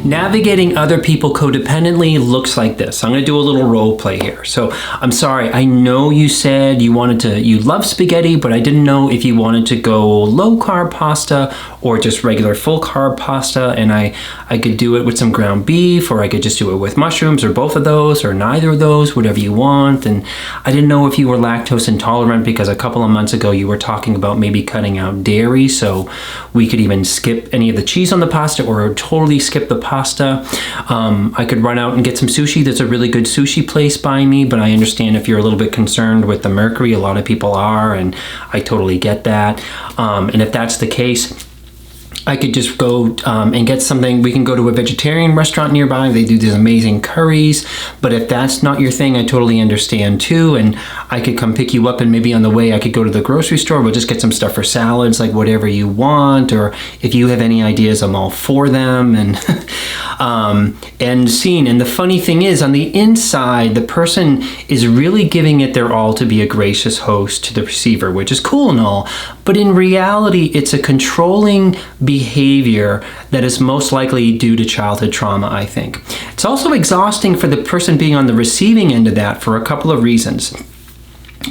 Navigating other people codependently looks like this. I'm going to do a little role play here. So I'm sorry, I know you said you love spaghetti, but I didn't know if you wanted to go low carb pasta or just regular full carb pasta, and I could do it with some ground beef, or I could just do it with mushrooms, or both of those, or neither of those, whatever you want. And I didn't know if you were lactose intolerant, because a couple of months ago you were talking about maybe cutting out dairy, so we could even skip any of the cheese on the pasta or totally skip the pasta. I could run out and get some sushi. There's a really good sushi place by me, but I understand if you're a little bit concerned with the mercury. A lot of people are, and I totally get that. And if that's the case, I could just go and get something. We can go to a vegetarian restaurant nearby. They do these amazing curries. But if that's not your thing, I totally understand too. And I could come pick you up, and maybe on the way I could go to the grocery store. We'll just get some stuff for salads, like whatever you want. Or if you have any ideas, I'm all for them. And seen. And the funny thing is, on the inside, the person is really giving it their all to be a gracious host to the receiver, which is cool and all. But in reality, it's a controlling behavior that is most likely due to childhood trauma, I think. It's also exhausting for the person being on the receiving end of that for a couple of reasons.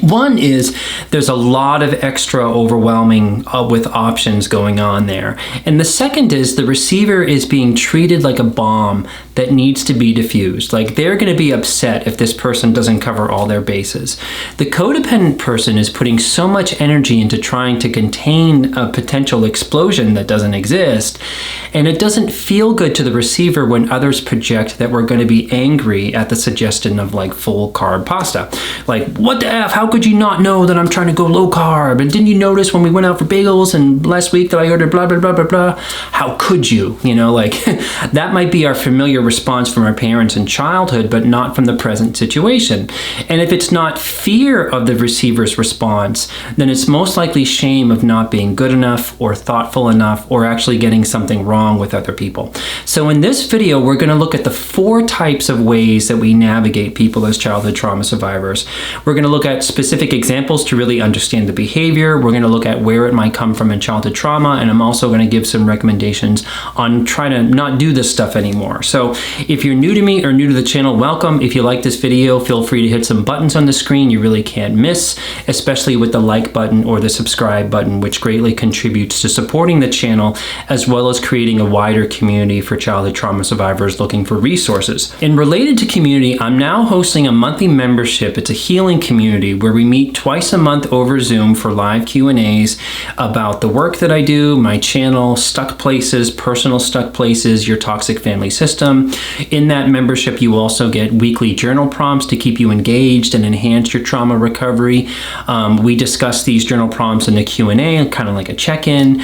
One is there's a lot of extra overwhelming with options going on there. And the second is the receiver is being treated like a bomb that needs to be diffused. Like, they're going to be upset if this person doesn't cover all their bases. The codependent person is putting so much energy into trying to contain a potential explosion that doesn't exist. And it doesn't feel good to the receiver when others project that we're going to be angry at the suggestion of like full carb pasta. Like, what the F? How could you not know that I'm trying to go low carb? And didn't you notice when we went out for bagels and last week that I ordered blah, blah, blah, blah, blah? How could you? You know, like that might be our familiar response from our parents in childhood, but not from the present situation. And if it's not fear of the receiver's response, then it's most likely shame of not being good enough or thoughtful enough or actually getting something wrong with other people. So in this video, we're going to look at the 4 types of ways that we navigate people as childhood trauma survivors. We're going to look at specific examples to really understand the behavior. We're going to look at where it might come from in childhood trauma, and I'm also going to give some recommendations on trying to not do this stuff anymore. So if you're new to me or new to the channel, welcome. If you like this video, feel free to hit some buttons on the screen you really can't miss, especially with the like button or the subscribe button, which greatly contributes to supporting the channel, as well as creating a wider community for childhood trauma survivors looking for resources. And related to community, I'm now hosting a monthly membership. It's a healing community where we meet twice a month over Zoom for live Q&As about the work that I do, my channel, stuck places, personal stuck places, your toxic family system. In that membership, you also get weekly journal prompts to keep you engaged and enhance your trauma recovery. We discuss these journal prompts in the Q&A, kind of like a check-in.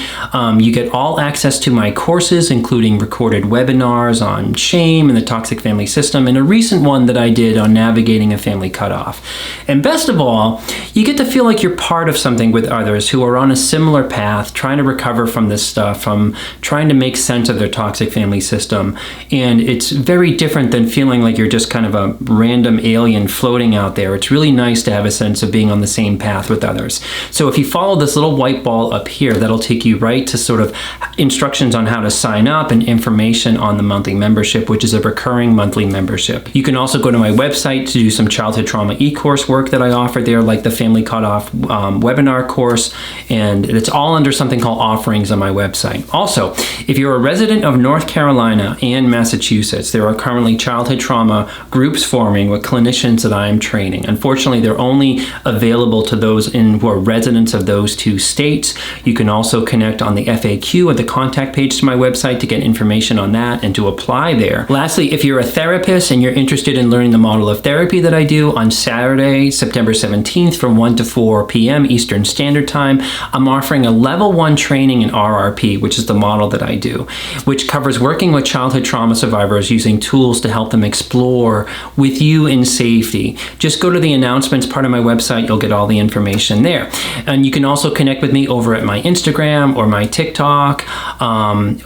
You get all access to my courses, including recorded webinars on shame and the toxic family system, and a recent one that I did on navigating a family cutoff. And best of all, you get to feel like you're part of something with others who are on a similar path, trying to recover from this stuff, from trying to make sense of their toxic family system. And it's very different than feeling like you're just kind of a random alien floating out there. It's really nice to have a sense of being on the same path with others. So if you follow this little white ball up here, that'll take you right to sort of instructions on how to sign up and information on the monthly membership, which is a recurring monthly membership. You can also go to my website to do some childhood trauma e-course work that I offer there, like the Family Cutoff webinar course, and it's all under something called offerings on my website. Also, if you're a resident of North Carolina and Massachusetts, there are currently childhood trauma groups forming with clinicians that I am training. Unfortunately, they're only available to those who are residents of those 2 states. You can also connect on the FAQ at the contact page to my website to get information on that and to apply there. Lastly, if you're a therapist and you're interested in learning the model of therapy that I do, on Saturday, September 17th from 1 to 4 p.m. Eastern Standard Time, I'm offering a level 1 training in RRP, which is the model that I do, which covers working with childhood trauma survivors using tools to help them explore with you in safety. Just go to the announcements part of my website, you'll get all the information there. And you can also connect with me over at my Instagram or my TikTok,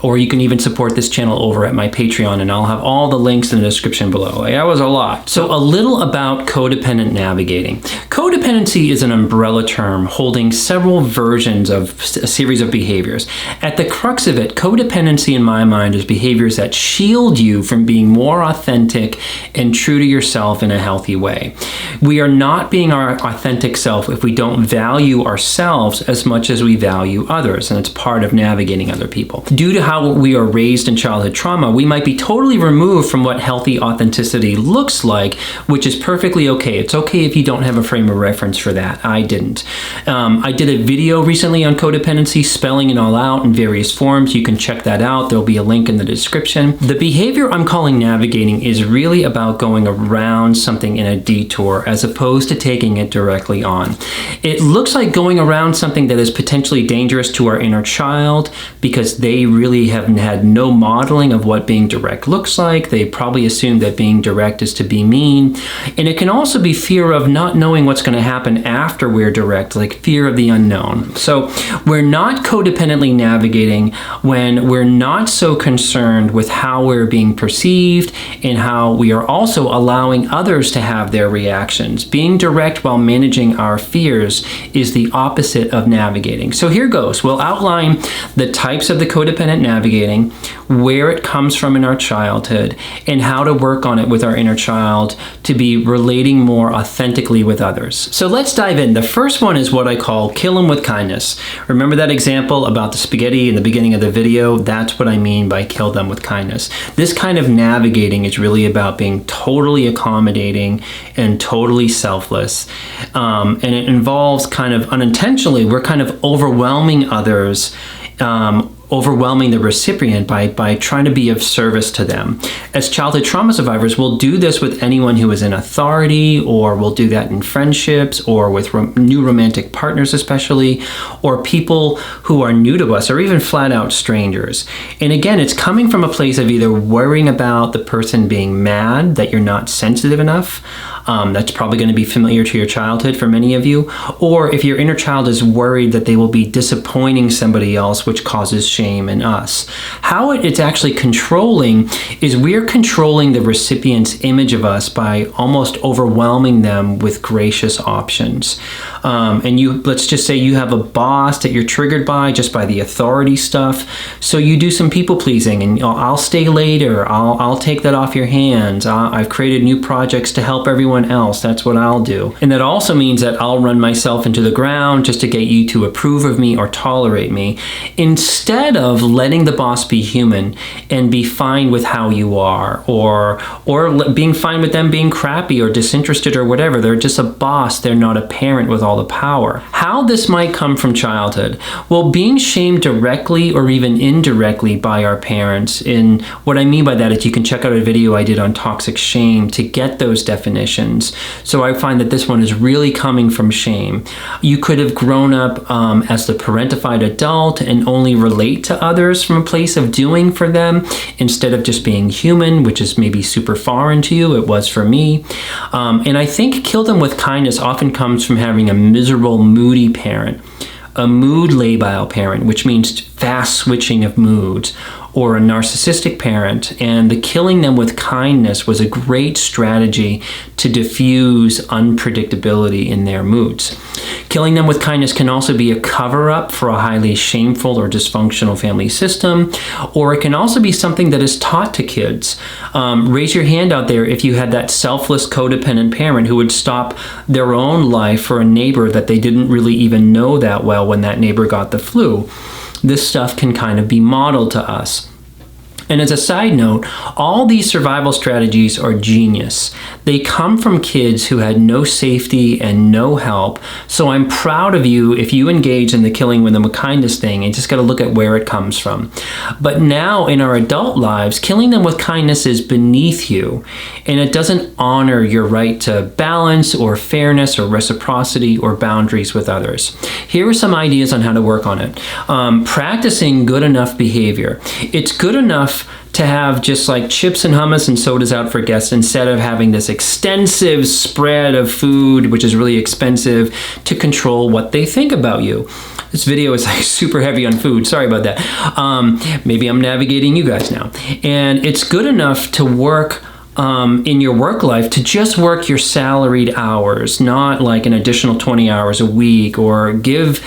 or you can even support this channel over at my Patreon, and I'll have all the links in the description below. That was a lot. So a little about codependent navigating. Codependency is an umbrella term holding several versions of a series of behaviors. At the crux of it, codependency in my mind is behaviors that shield you from being more authentic and true to yourself in a healthy way. We are not being our authentic self if we don't value ourselves as much as we value others, and it's part of navigating other people. Due to how we are raised in childhood trauma, we might be totally removed from what healthy authenticity looks like, which is perfectly okay. It's okay if you don't have a frame of reference for that. I didn't. I did a video recently on codependency, spelling it all out in various forms. You can check that out. There'll be a link in the description. The behavior I'm calling navigating is really about going around something in a detour as opposed to taking it directly on. It looks like going around something that is potentially dangerous to our inner child because they really have had no modeling of what being direct looks like. They probably assume that being direct is to be mean. And it can also be fear of not knowing what's going to happen after we're direct, like fear of the unknown. So we're not codependently navigating when we're not so concerned with how we're being perceived and how we are also allowing others to have their reactions. Being direct while managing our fears is the opposite of navigating. So here goes. We'll outline the types of the codependent navigating, where it comes from in our childhood, and how to work on it with our inner child to be relating more authentically with others. So let's dive in. The first one is what I call kill them with kindness. Remember that example about the spaghetti in the beginning of the video? That's what I mean by kill them with kindness. This kind of navigating is really about being totally accommodating and totally selfless. And it involves kind of unintentionally, we're kind of overwhelming others, overwhelming the recipient by trying to be of service to them. As childhood trauma survivors, we'll do this with anyone who is in authority, or we'll do that in friendships, or with new romantic partners especially, or people who are new to us, or even flat out strangers. And again, it's coming from a place of either worrying about the person being mad that you're not sensitive enough. That's probably going to be familiar to your childhood for many of you. Or if your inner child is worried that they will be disappointing somebody else, which causes shame in us. How it's actually controlling is we're controlling the recipient's image of us by almost overwhelming them with gracious options. And let's just say you have a boss that you're triggered by just by the authority stuff. So you do some people pleasing, and I'll stay later. I'll take that off your hands. I've created new projects to help everyone else. That's what I'll do. And that also means that I'll run myself into the ground just to get you to approve of me or tolerate me, instead of letting the boss be human and be fine with how you are, or being fine with them being crappy or disinterested or whatever. They're just a boss. They're not a parent with all the power. How this might come from childhood? Well, being shamed directly or even indirectly by our parents. And what I mean by that is you can check out a video I did on toxic shame to get those definitions. So I find that this one is really coming from shame. You could have grown up as the parentified adult and only relate to others from a place of doing for them instead of just being human, which is maybe super foreign to you. It was for me. And I think kill them with kindness often comes from having a miserable, moody parent, a mood labile parent, which means fast switching of moods, or a narcissistic parent, and the killing them with kindness was a great strategy to diffuse unpredictability in their moods. Killing them with kindness can also be a cover-up for a highly shameful or dysfunctional family system, or it can also be something that is taught to kids. Raise your hand out there if you had that selfless codependent parent who would stop their own life for a neighbor that they didn't really even know that well when that neighbor got the flu. This stuff can kind of be modeled to us. And as a side note, all these survival strategies are genius. They come from kids who had no safety and no help. So I'm proud of you if you engage in the killing with them with kindness thing, and just got to look at where it comes from. But now in our adult lives, killing them with kindness is beneath you, and it doesn't honor your right to balance or fairness or reciprocity or boundaries with others. Here are some ideas on how to work on it. Practicing good enough behavior. It's good enough to have just like chips and hummus and sodas out for guests instead of having this extensive spread of food, which is really expensive, to control what they think about you. This video is like super heavy on food. Sorry about that. Maybe I'm navigating you guys now. And it's good enough to work in your work life to just work your salaried hours, not like an additional 20 hours a week, or give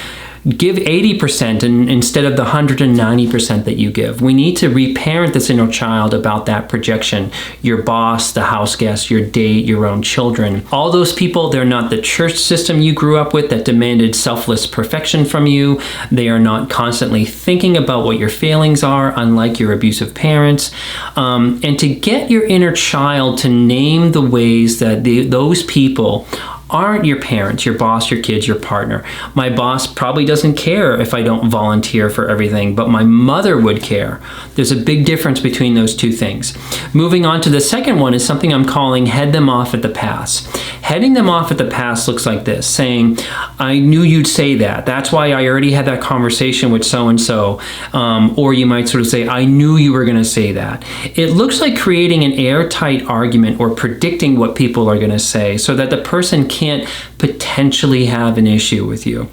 80% instead of the 190% that you give. We need to reparent this inner child about that projection. Your boss, the house guest, your date, your own children. All those people, they're not the church system you grew up with that demanded selfless perfection from you. They are not constantly thinking about what your failings are, unlike your abusive parents. And to get your inner child to name the ways that those people aren't your parents, your boss, your kids, your partner. My boss probably doesn't care if I don't volunteer for everything, but my mother would care. There's a big difference between those two things. Moving on to the second one is something I'm calling head them off at the pass. Heading them off at the pass looks like this, saying, I knew you'd say that. That's why I already had that conversation with so-and-so. Or you might sort of say, I knew you were going to say that. It looks like creating an airtight argument or predicting what people are going to say so that the person can't potentially have an issue with you.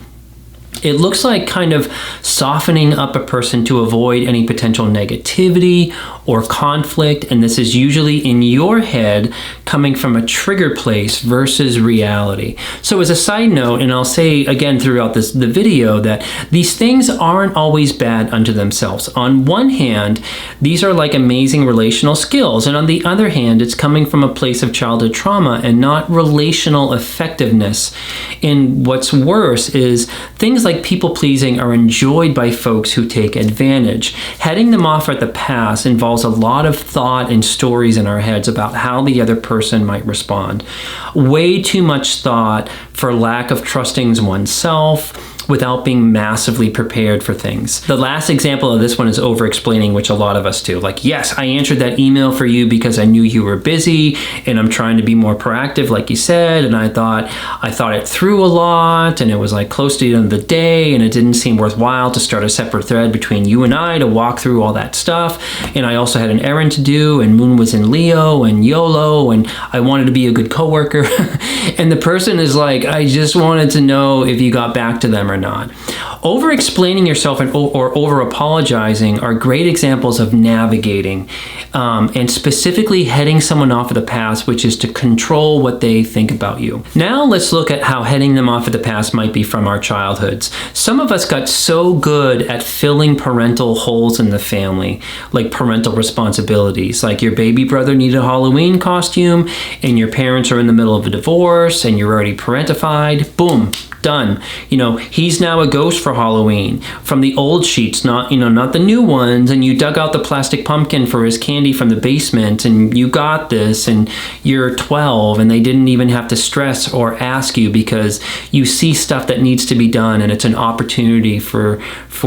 It looks like kind of softening up a person to avoid any potential negativity or conflict, and this is usually in your head coming from a trigger place versus reality. So as a side note, and I'll say again throughout the video, that these things aren't always bad unto themselves. On one hand, these are like amazing relational skills, and on the other hand, it's coming from a place of childhood trauma and not relational effectiveness. And what's worse is things like people pleasing are enjoyed by folks who take advantage. Heading them off at the pass involves a lot of thought and stories in our heads about how the other person might respond. Way too much thought for lack of trusting oneself without being massively prepared for things. The last example of this one is over-explaining, which a lot of us do. Like, yes, I answered that email for you because I knew you were busy and I'm trying to be more proactive, like you said, and I thought it through a lot, and it was like close to the end of the day, and it didn't seem worthwhile to start a separate thread between you and I to walk through all that stuff. And I also had an errand to do, and Moon was in Leo and YOLO, and I wanted to be a good coworker. And the person is like, I just wanted to know if you got back to them or not. Over-explaining yourself or over-apologizing are great examples of navigating, and specifically heading someone off at the pass, which is to control what they think about you. Now let's look at how heading them off at the pass might be from our childhoods. Some of us got so good at filling parental holes in the family, like parental responsibilities, like your baby brother needed a Halloween costume, and your parents are in the middle of a divorce, and you're already parentified. Boom. Done. He's now a ghost for Halloween from the old sheets, not the new ones, and you dug out the plastic pumpkin for his candy from the basement, and you got this, and you're 12, and they didn't even have to stress or ask you because you see stuff that needs to be done, and it's an opportunity for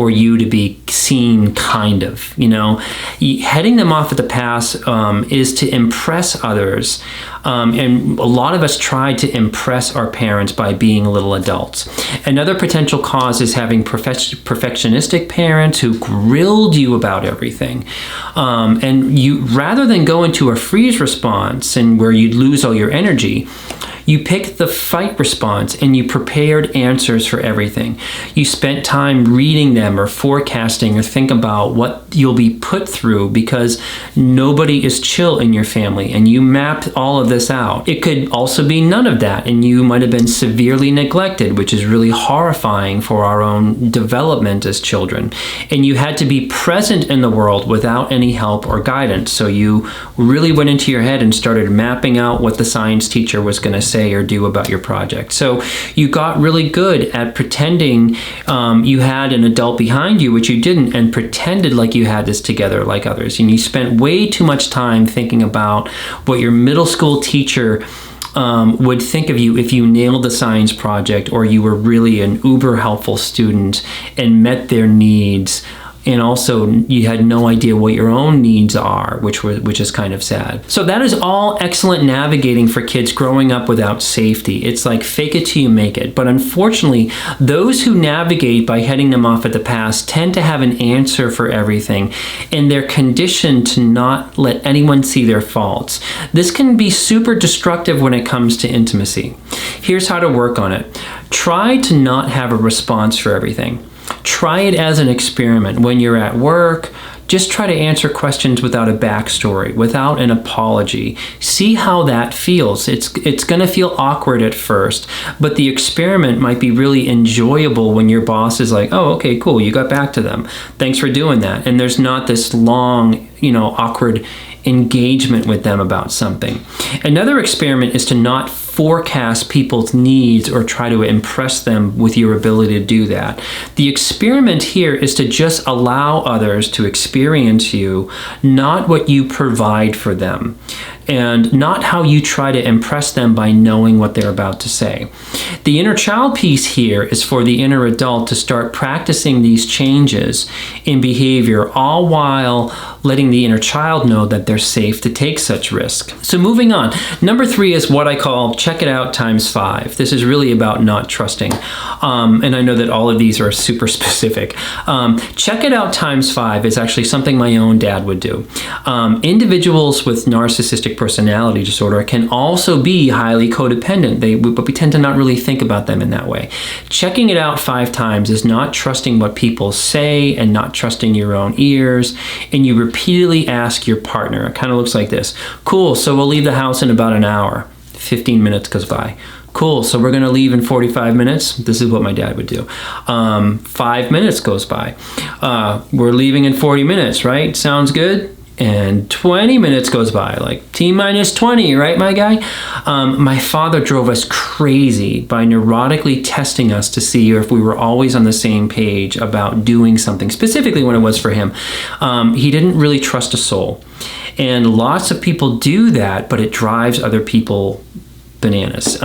you to be seen, kind of. Heading them off at the pass is to impress others, and a lot of us try to impress our parents by being little adults. Another potential cause is having perfectionistic parents who grilled you about everything. And you, rather than go into a freeze response and where you'd lose all your energy, you picked the fight response and you prepared answers for everything. You spent time reading them or forecasting or think about what you'll be put through because nobody is chill in your family, and you mapped all of this out. It could also be none of that, and you might have been severely neglected, which is really horrifying for our own development as children. And you had to be present in the world without any help or guidance. So you really went into your head and started mapping out what the science teacher was going to say or do about your project. So you got really good at pretending you had an adult behind you, which you didn't, and pretended like you had this together like others. And you spent way too much time thinking about what your middle school teacher would think of you if you nailed the science project, or you were really an uber helpful student and met their needs. And also, you had no idea what your own needs are, which is kind of sad. So that is all excellent navigating for kids growing up without safety. It's like fake it till you make it. But unfortunately, those who navigate by heading them off at the pass tend to have an answer for everything, and they're conditioned to not let anyone see their faults. This can be super destructive when it comes to intimacy. Here's how to work on it. Try to not have a response for everything. Try it as an experiment. When you're at work, just try to answer questions without a backstory, without an apology. See how that feels. It's going to feel awkward at first, but the experiment might be really enjoyable when your boss is like, oh, okay, cool, you got back to them. Thanks for doing that. And there's not this long, awkward engagement with them about something. Another experiment is to not forecast people's needs or try to impress them with your ability to do that. The experiment here is to just allow others to experience you, not what you provide for them, and not how you try to impress them by knowing what they're about to say. The inner child piece here is for the inner adult to start practicing these changes in behavior, all while letting the inner child know that they're safe to take such risk. So moving on, number 3 is what I call check it out times 5. This is really about not trusting. And I know that all of these are super specific. Check it out times 5 is actually something my own dad would do. Individuals with narcissistic personality disorder can also be highly codependent, but we tend to not really think about them in that way. Checking it out 5 times is not trusting what people say and not trusting your own ears, and you repeatedly ask your partner. It kind of looks like this. Cool, so we'll leave the house in about an hour. 15 minutes goes by. Cool, so we're gonna leave in 45 minutes. This is what my dad would do. 5 minutes goes by. We're leaving in 40 minutes, right? Sounds good? And 20 minutes goes by, like T-minus 20, right, my guy? My father drove us crazy by neurotically testing us to see if we were always on the same page about doing something, specifically when it was for him. He didn't really trust a soul. And lots of people do that, but it drives other people bananas.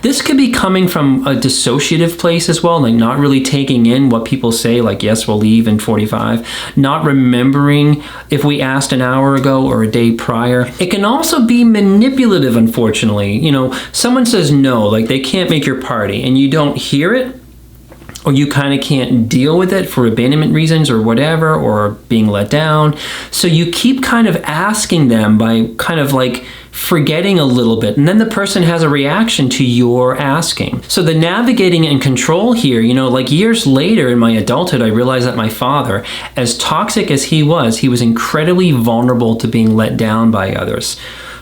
This could be coming from a dissociative place as well, like not really taking in what people say, like, yes, we'll leave in 45, not remembering if we asked an hour ago or a day prior. It can also be manipulative, unfortunately. Someone says no, like they can't make your party, and you don't hear it, or you kind of can't deal with it for abandonment reasons or whatever, or being let down. So you keep kind of asking them by kind of like forgetting a little bit, and then the person has a reaction to your asking. So the navigating and control here, like years later in my adulthood, I realized that my father, as toxic as he was incredibly vulnerable to being let down by others.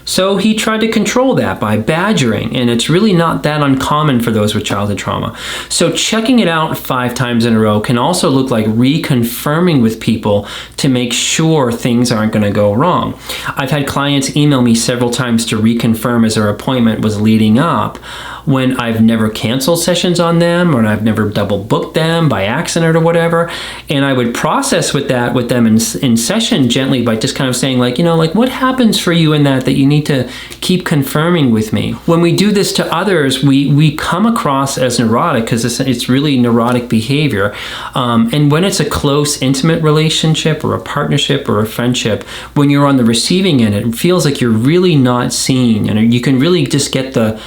So he tried to control that by badgering, and it's really not that uncommon for those with childhood trauma. So checking it out 5 times in a row can also look like reconfirming with people to make sure things aren't going to go wrong. I've had clients email me several times to reconfirm as their appointment was leading up, when I've never canceled sessions on them, or I've never double booked them by accident or whatever. And I would process with them in session gently by just kind of saying like, what happens for you in that you need to keep confirming with me. When we do this to others, we come across as neurotic because it's really neurotic behavior. And when it's a close, intimate relationship or a partnership or a friendship, when you're on the receiving end, it feels like you're really not seen, and you can really just get the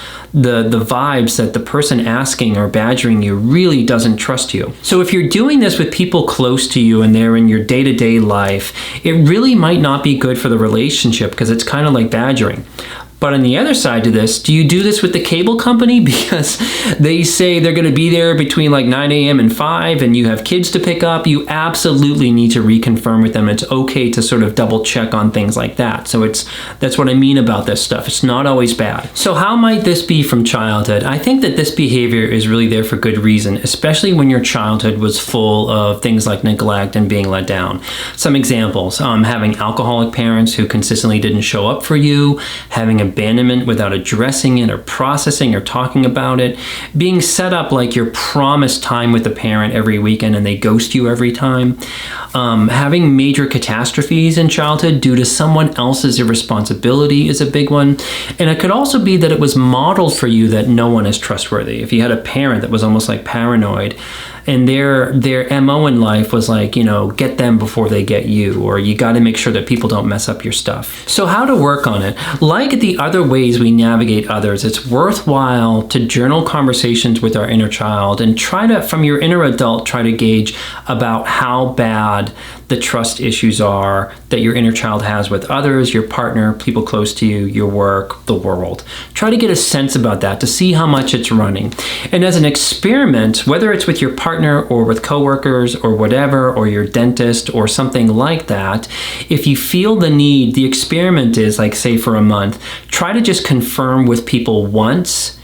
vibes that the person asking or badgering you really doesn't trust you. So if you're doing this with people close to you and they're in your day-to-day life, it really might not be good for the relationship because it's kind of like badgering. But on the other side to this, do you do this with the cable company because they say they're going to be there between like 9 a.m. and 5 and you have kids to pick up? You absolutely need to reconfirm with them. It's okay to sort of double check on things like that. So that's what I mean about this stuff. It's not always bad. So how might this be from childhood? I think that this behavior is really there for good reason, especially when your childhood was full of things like neglect and being let down. Some examples, having alcoholic parents who consistently didn't show up for you, having abandonment without addressing it or processing or talking about it, being set up like you're promised time with the parent every weekend and they ghost you every time, having major catastrophes in childhood due to someone else's irresponsibility is a big one. And it could also be that it was modeled for you that no one is trustworthy. If you had a parent that was almost like paranoid, and their MO in life was like, get them before they get you, or you got to make sure that people don't mess up your stuff. So how to work on it? Like the other ways we navigate others, it's worthwhile to journal conversations with our inner child and try to, from your inner adult, try to gauge about how bad the trust issues are that your inner child has with others, your partner, people close to you, your work, the world. Try to get a sense about that to see how much it's running. And as an experiment, whether it's with your partner or with coworkers or whatever, or your dentist or something like that, if you feel the need, the experiment is like, say for a month, try to just confirm with people once,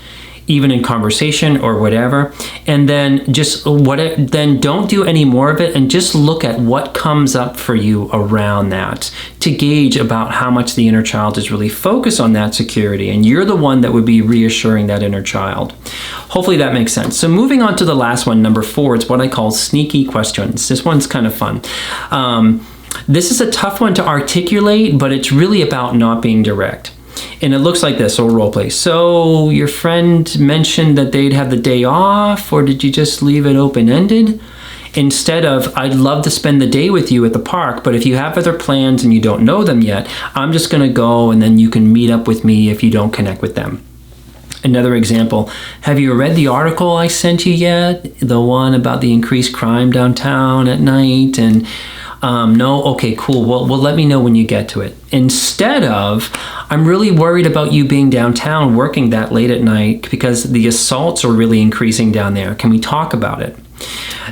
even in conversation or whatever, and then then don't do any more of it, and just look at what comes up for you around that to gauge about how much the inner child is really focused on that security, and you're the one that would be reassuring that inner child. Hopefully that makes sense. So moving on to the last one, number 4, it's what I call sneaky questions. This one's kind of fun. This is a tough one to articulate, but it's really about not being direct. And it looks like this, so role play. So your friend mentioned that they'd have the day off, or did you just leave it open-ended? Instead of, I'd love to spend the day with you at the park, but if you have other plans and you don't know them yet, I'm just gonna go and then you can meet up with me if you don't connect with them. Another example, have you read the article I sent you yet? The one about the increased crime downtown at night? And no? Okay, cool. Well, let me know when you get to it. Instead of, I'm really worried about you being downtown working that late at night because the assaults are really increasing down there. Can we talk about it?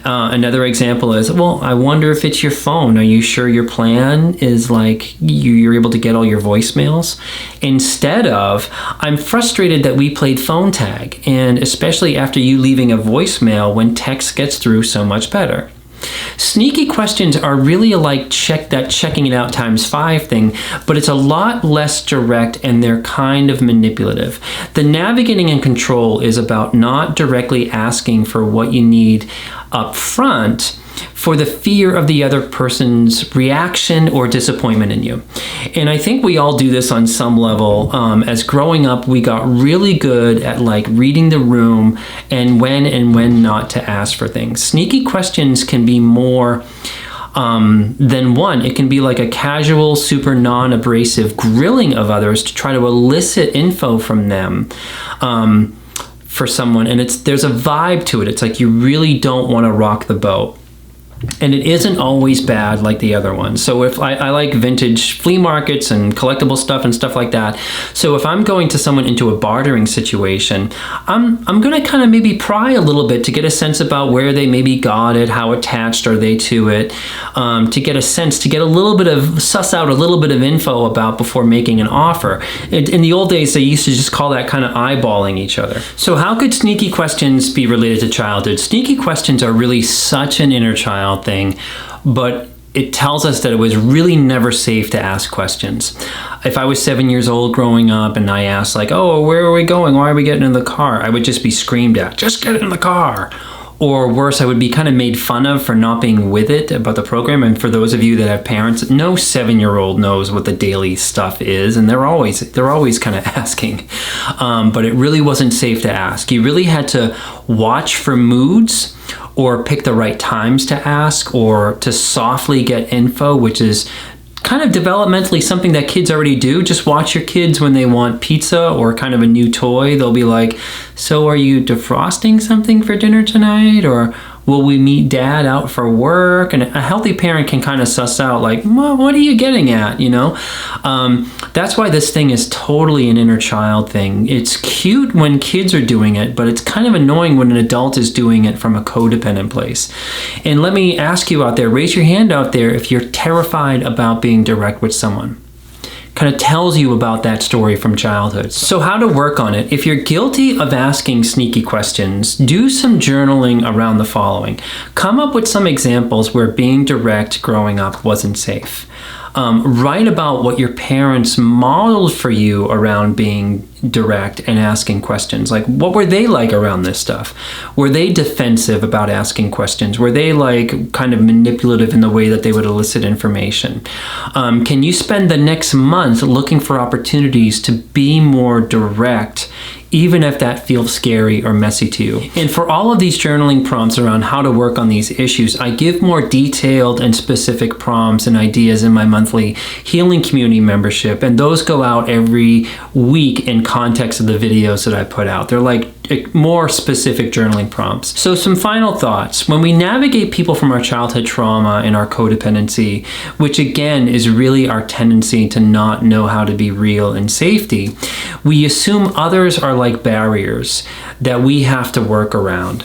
Another example is, well, I wonder if it's your phone. Are you sure your plan is like you're able to get all your voicemails? Instead of, I'm frustrated that we played phone tag, and especially after you leaving a voicemail when text gets through so much better. Sneaky questions are really like checking it out ×5 thing, but it's a lot less direct and they're kind of manipulative. The navigating and control is about not directly asking for what you need up front for the fear of the other person's reaction or disappointment in you. And I think we all do this on some level. As growing up, we got really good at like reading the room and when not to ask for things. Sneaky questions can be more than one. It can be like a casual, super non-abrasive grilling of others to try to elicit info from them. For someone, and there's a vibe to it. It's like you really don't want to rock the boat. And it isn't always bad like the other ones. So if I like vintage flea markets and collectible stuff and stuff like that. So if I'm going to someone into a bartering situation, I'm going to kind of maybe pry a little bit to get a sense about where they maybe got it, how attached are they to it, to get a sense, to get a little bit of, suss out a little bit of info about before making an offer. In the old days, they used to just call that kind of eyeballing each other. So how could sneaky questions be related to childhood? Sneaky questions are really such an inner child thing, but it tells us that it was really never safe to ask questions. If I was 7 years old growing up and I asked like, oh, where are we going? Why are we getting in the car? I would just be screamed at, just get in the car. Or worse, I would be kind of made fun of for not being with it about the program. And for those of you that have parents, no 7-year-old knows what the daily stuff is, and they're always kind of asking. But it really wasn't safe to ask. You really had to watch for moods, or pick the right times to ask, or to softly get info, which is kind of developmentally something that kids already do. Just watch your kids when they want pizza or kind of a new toy. They'll be like, so are you defrosting something for dinner tonight? Or will we meet dad out for work? And a healthy parent can kind of suss out like, well, what are you getting at, you know? That's why this thing is totally an inner child thing. It's cute when kids are doing it, but it's kind of annoying when an adult is doing it from a codependent place. And let me ask you out there, raise your hand out there if you're terrified about being direct with someone. Kind of tells you about that story from childhood. So how to work on it. If you're guilty of asking sneaky questions, do some journaling around the following. Come up with some examples where being direct growing up wasn't safe. Write about what your parents modeled for you around being direct and asking questions. Like, what were they like around this stuff? Were they defensive about asking questions? Were they like kind of manipulative in the way that they would elicit information? Can you spend the next month looking for opportunities to be more direct, even if that feels scary or messy to you? And for all of these journaling prompts around how to work on these issues, I give more detailed and specific prompts and ideas in my monthly healing community membership, and those go out every week in context of the videos that I put out. They're like more specific journaling prompts. So some final thoughts. When we navigate people from our childhood trauma and our codependency, which again is really our tendency to not know how to be real in safety, we assume others are like barriers that we have to work around.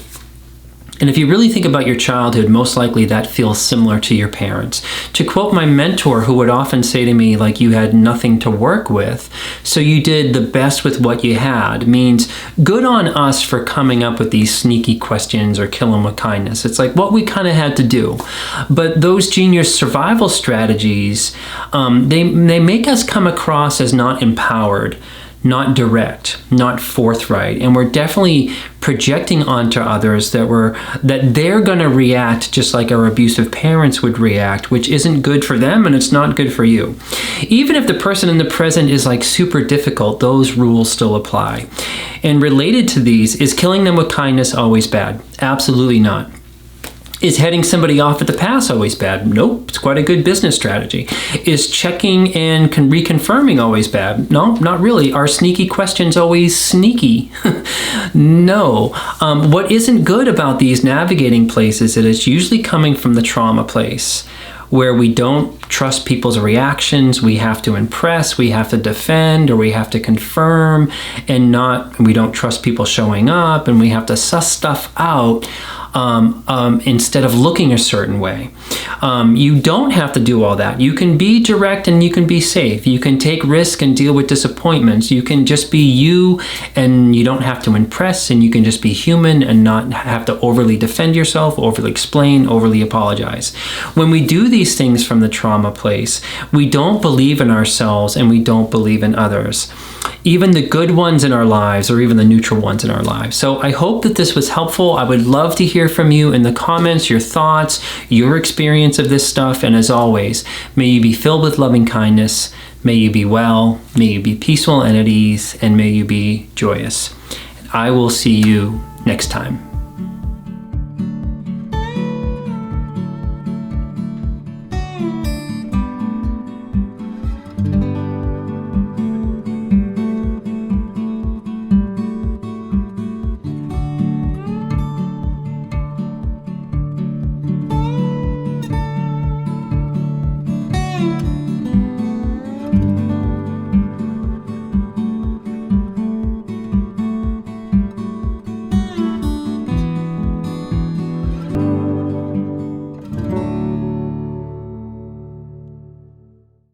And if you really think about your childhood, most likely that feels similar to your parents. To quote my mentor, who would often say to me, like, you had nothing to work with, so you did the best with what you had, means good on us for coming up with these sneaky questions or kill them with kindness. It's like what we kind of had to do. But those genius survival strategies, they make us come across as not empowered, not direct, not forthright, and we're definitely projecting onto others that they're going to react just like our abusive parents would react, which isn't good for them and it's not good for you. Even if the person in the present is like super difficult, those rules still apply. And related to these, is killing them with kindness always bad? Absolutely not. Is heading somebody off at the pass always bad? Nope, it's quite a good business strategy. Is checking and reconfirming always bad? No, not really. Are sneaky questions always sneaky? No. What isn't good about these navigating places is it's usually coming from the trauma place, where we don't trust people's reactions, we have to impress, we have to defend, or we have to confirm, and we don't trust people showing up, and we have to suss stuff out instead of looking a certain way. You don't have to do all that. You can be direct and you can be safe. You can take risk and deal with disappointments. You can just be you, and you don't have to impress, and you can just be human and not have to overly defend yourself, overly explain, overly apologize. When we do these things from the trauma place, we don't believe in ourselves and we don't believe in others, even the good ones in our lives or even the neutral ones in our lives. So I hope that this was helpful. I would love to hear from you in the comments, your thoughts, your experience of this stuff. And as always, may you be filled with loving kindness. May you be well. May you be peaceful and at ease. And may you be joyous. I will see you next time.